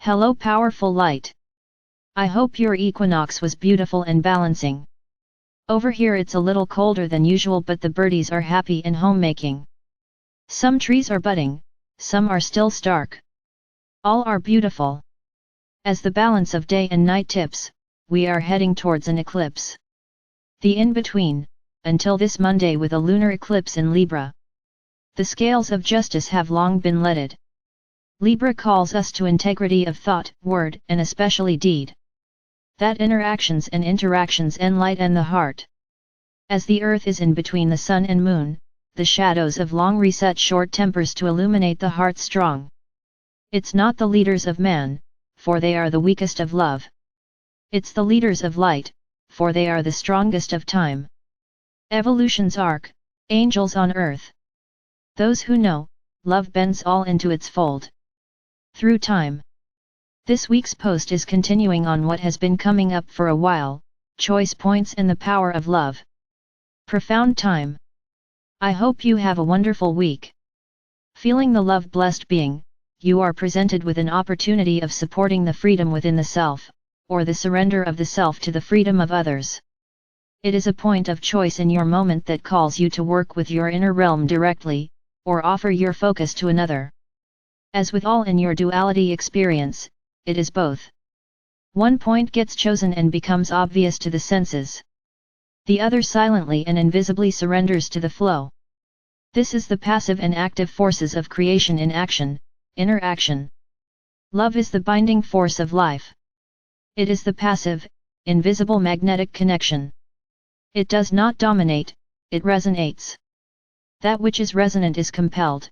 Hello powerful light. I hope your equinox was beautiful and balancing. Over here it's a little colder than usual, but the birdies are happy in homemaking. Some trees are budding, some are still stark. All are beautiful. As the balance of day and night tips, we are heading towards an eclipse. The in-between, until this Monday with a lunar eclipse in Libra. The scales of justice have long been leaded. Libra calls us to integrity of thought, word, and especially deed. That interactions and interactions enlighten the heart. As the earth is in between the sun and moon, the shadows of long reset short tempers to illuminate the heart strong. It's not the leaders of man, for they are the weakest of love. It's the leaders of light, for they are the strongest of time. Evolution's arc, angels on earth. Those who know, love bends all into its fold. Through time. This week's post is continuing on what has been coming up for a while, choice points and the power of love. Profound time. I hope you have a wonderful week. Feeling the love-blessed being, you are presented with an opportunity of supporting the freedom within the self, or the surrender of the self to the freedom of others. It is a point of choice in your moment that calls you to work with your inner realm directly, or offer your focus to another. As with all in your duality experience, it is both. One point gets chosen and becomes obvious to the senses. The other silently and invisibly surrenders to the flow. This is the passive and active forces of creation in action, interaction. Love is the binding force of life. It is the passive, invisible magnetic connection. It does not dominate, it resonates. That which is resonant is compelled.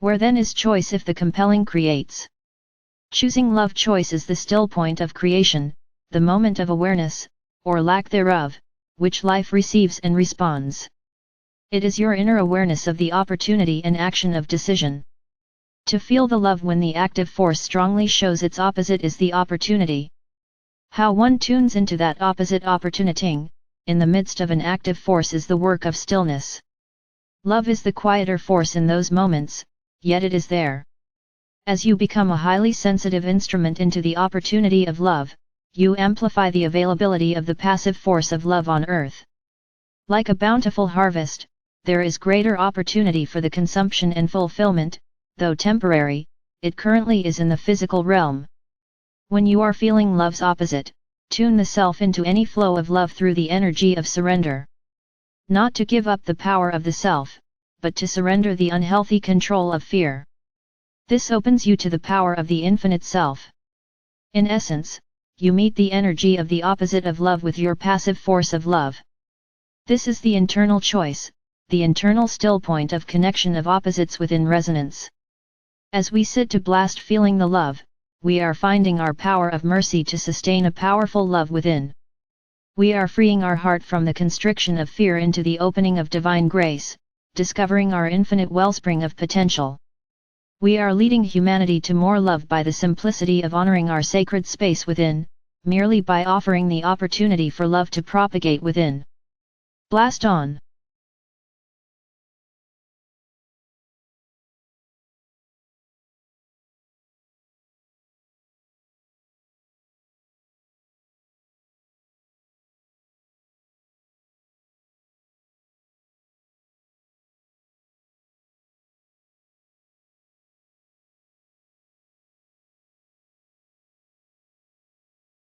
Where then is choice if the compelling creates? Choosing love choice is the still point of creation, the moment of awareness, or lack thereof, which life receives and responds. It is your inner awareness of the opportunity and action of decision. To feel the love when the active force strongly shows its opposite is the opportunity. How one tunes into that opposite opportunity, in the midst of an active force is the work of stillness. Love is the quieter force in those moments, yet it is there. As you become a highly sensitive instrument into the opportunity of love, you amplify the availability of the passive force of love on earth. Like a bountiful harvest, there is greater opportunity for the consumption and fulfillment, though temporary, it currently is in the physical realm. When you are feeling love's opposite, tune the self into any flow of love through the energy of surrender. Not to give up the power of the self, but to surrender the unhealthy control of fear. This opens you to the power of the infinite self. In essence, you meet the energy of the opposite of love with your passive force of love. This is the internal choice, the internal still point of connection of opposites within resonance. As we sit to blast feeling the love, we are finding our power of mercy to sustain a powerful love within. We are freeing our heart from the constriction of fear into the opening of divine grace, discovering our infinite wellspring of potential. We are leading humanity to more love by the simplicity of honoring our sacred space within, merely by offering the opportunity for love to propagate within. Blast on!